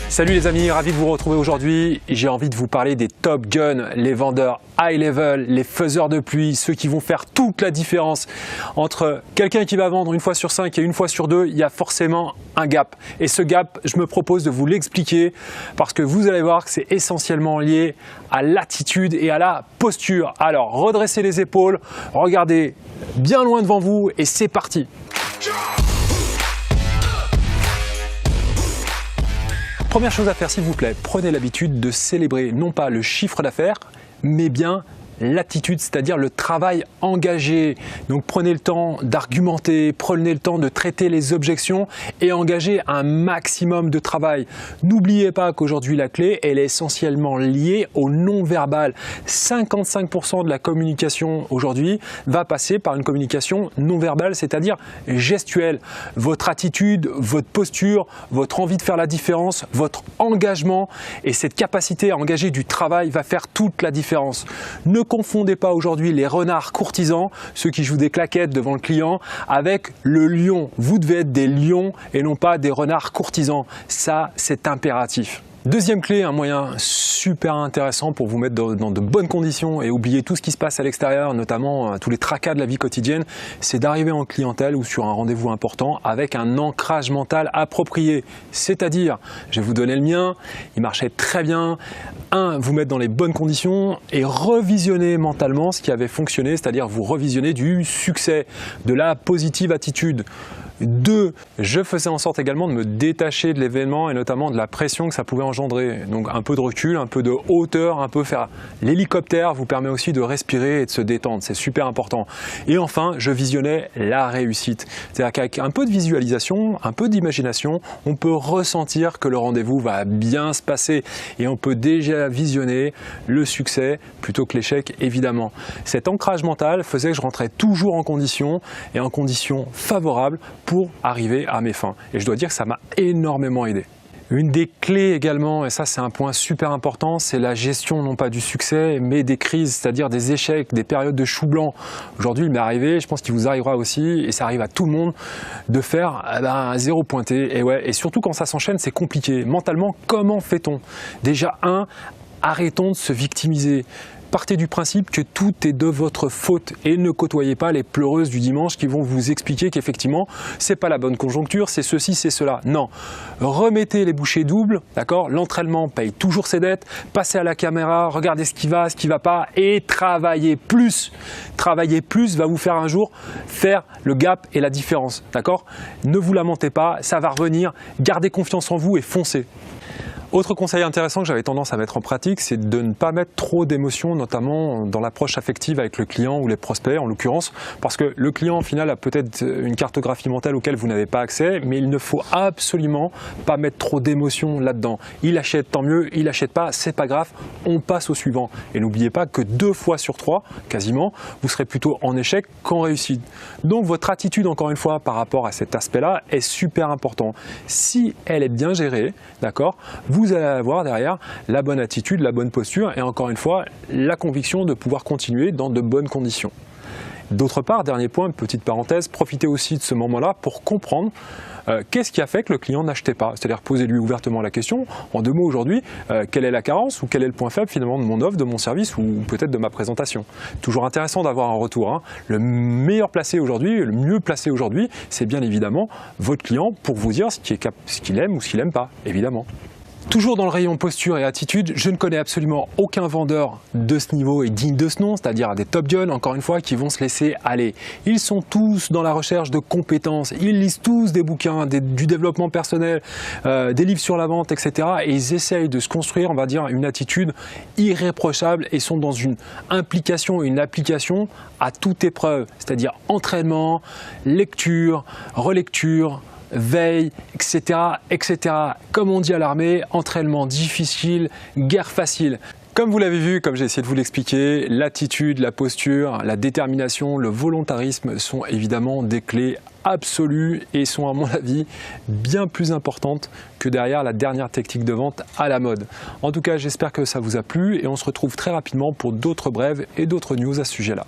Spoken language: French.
Salut les amis, ravi de vous retrouver aujourd'hui. J'ai envie de vous parler des Top Gun, les vendeurs high level, les faiseurs de pluie, ceux qui vont faire toute la différence. Entre quelqu'un qui va vendre une fois sur 5 et une fois sur 2, il y a forcément un gap. Et ce gap, je me propose de vous l'expliquer parce que vous allez voir que c'est essentiellement lié à l'attitude et à la posture. Alors, redressez les épaules, regardez bien loin devant vous et c'est parti. Première chose à faire, s'il vous plaît, prenez l'habitude de célébrer non pas le chiffre d'affaires, mais bien l'attitude, c'est-à-dire le travail engagé. Donc prenez le temps d'argumenter, prenez le temps de traiter les objections et engagez un maximum de travail. N'oubliez pas qu'aujourd'hui la clé, elle est essentiellement liée au non-verbal. 55% de la communication aujourd'hui va passer par une communication non-verbale, c'est-à-dire gestuelle. Votre attitude, votre posture, votre envie de faire la différence, votre engagement et cette capacité à engager du travail va faire toute la différence. Ne confondez pas aujourd'hui les renards courtisans, ceux qui jouent des claquettes devant le client, avec le lion. Vous devez être des lions et non pas des renards courtisans. Ça, c'est impératif. Deuxième clé, un moyen super intéressant pour vous mettre dans de bonnes conditions et oublier tout ce qui se passe à l'extérieur, notamment tous les tracas de la vie quotidienne, c'est d'arriver en clientèle ou sur un rendez-vous important avec un ancrage mental approprié. C'est-à-dire, je vais vous donner le mien, il marchait très bien. Vous mettre dans les bonnes conditions et revisionner mentalement ce qui avait fonctionné, c'est-à-dire vous revisionner du succès, de la positive attitude. 2, je faisais en sorte également de me détacher de l'événement et notamment de la pression que ça pouvait engendrer. Donc un peu de recul, un peu de hauteur, un peu faire l'hélicoptère vous permet aussi de respirer et de se détendre, c'est super important. Et enfin, je visionnais la réussite. C'est-à-dire qu'avec un peu de visualisation, un peu d'imagination, on peut ressentir que le rendez-vous va bien se passer et on peut déjà visionner le succès plutôt que l'échec évidemment. Cet ancrage mental faisait que je rentrais toujours en condition et en conditions favorables pour arriver à mes fins. Et je dois dire que ça m'a énormément aidé. Une des clés également, et ça c'est un point super important, c'est la gestion non pas du succès, mais des crises, c'est-à-dire des échecs, des périodes de chou blanc. Aujourd'hui, il m'est arrivé, je pense qu'il vous arrivera aussi, et ça arrive à tout le monde, de faire un zéro pointé. Et surtout quand ça s'enchaîne, c'est compliqué. Mentalement, comment fait-on? Déjà, arrêtons de se victimiser. Partez du principe que tout est de votre faute et ne côtoyez pas les pleureuses du dimanche qui vont vous expliquer qu'effectivement, c'est pas la bonne conjoncture, c'est ceci, c'est cela. Non, remettez les bouchées doubles, d'accord? L'entraînement paye toujours ses dettes, passez à la caméra, regardez ce qui va pas et travaillez plus. Travailler plus va vous faire un jour faire le gap et la différence, d'accord? Ne vous lamentez pas, ça va revenir, gardez confiance en vous et foncez. Autre conseil intéressant que j'avais tendance à mettre en pratique, c'est de ne pas mettre trop d'émotions, notamment dans l'approche affective avec le client ou les prospects en l'occurrence, parce que le client au final a peut-être une cartographie mentale auquel vous n'avez pas accès, mais il ne faut absolument pas mettre trop d'émotions là-dedans. Il achète, tant mieux, il achète pas, c'est pas grave, on passe au suivant. Et n'oubliez pas que 2 fois sur 3, quasiment, vous serez plutôt en échec qu'en réussite. Donc votre attitude, encore une fois, par rapport à cet aspect-là, est super important. Si elle est bien gérée, d'accord, vous allez avoir derrière la bonne attitude, la bonne posture et encore une fois, la conviction de pouvoir continuer dans de bonnes conditions. D'autre part, dernier point, petite parenthèse, profitez aussi de ce moment-là pour comprendre qu'est-ce qui a fait que le client n'achetait pas. C'est-à-dire posez-lui ouvertement la question, en 2 mots aujourd'hui, quelle est la carence ou quel est le point faible finalement de mon offre, de mon service ou peut-être de ma présentation. Toujours intéressant d'avoir un retour, hein. Le meilleur placé aujourd'hui, le mieux placé aujourd'hui, c'est bien évidemment votre client pour vous dire ce qu'il aime ou ce qu'il n'aime pas, évidemment. Toujours dans le rayon posture et attitude, je ne connais absolument aucun vendeur de ce niveau et digne de ce nom, c'est-à-dire des Top Gun, encore une fois, qui vont se laisser aller. Ils sont tous dans la recherche de compétences, ils lisent tous des bouquins, du développement personnel, des livres sur la vente, etc. Et ils essayent de se construire, on va dire, une attitude irréprochable et sont dans une implication et une application à toute épreuve, c'est-à-dire entraînement, lecture, relecture, veille, etc., etc. Comme on dit à l'armée, entraînement difficile, guerre facile. Comme vous l'avez vu, comme j'ai essayé de vous l'expliquer, l'attitude, la posture, la détermination, le volontarisme sont évidemment des clés absolues et sont à mon avis bien plus importantes que derrière la dernière technique de vente à la mode. En tout cas, j'espère que ça vous a plu et on se retrouve très rapidement pour d'autres brèves et d'autres news à ce sujet-là.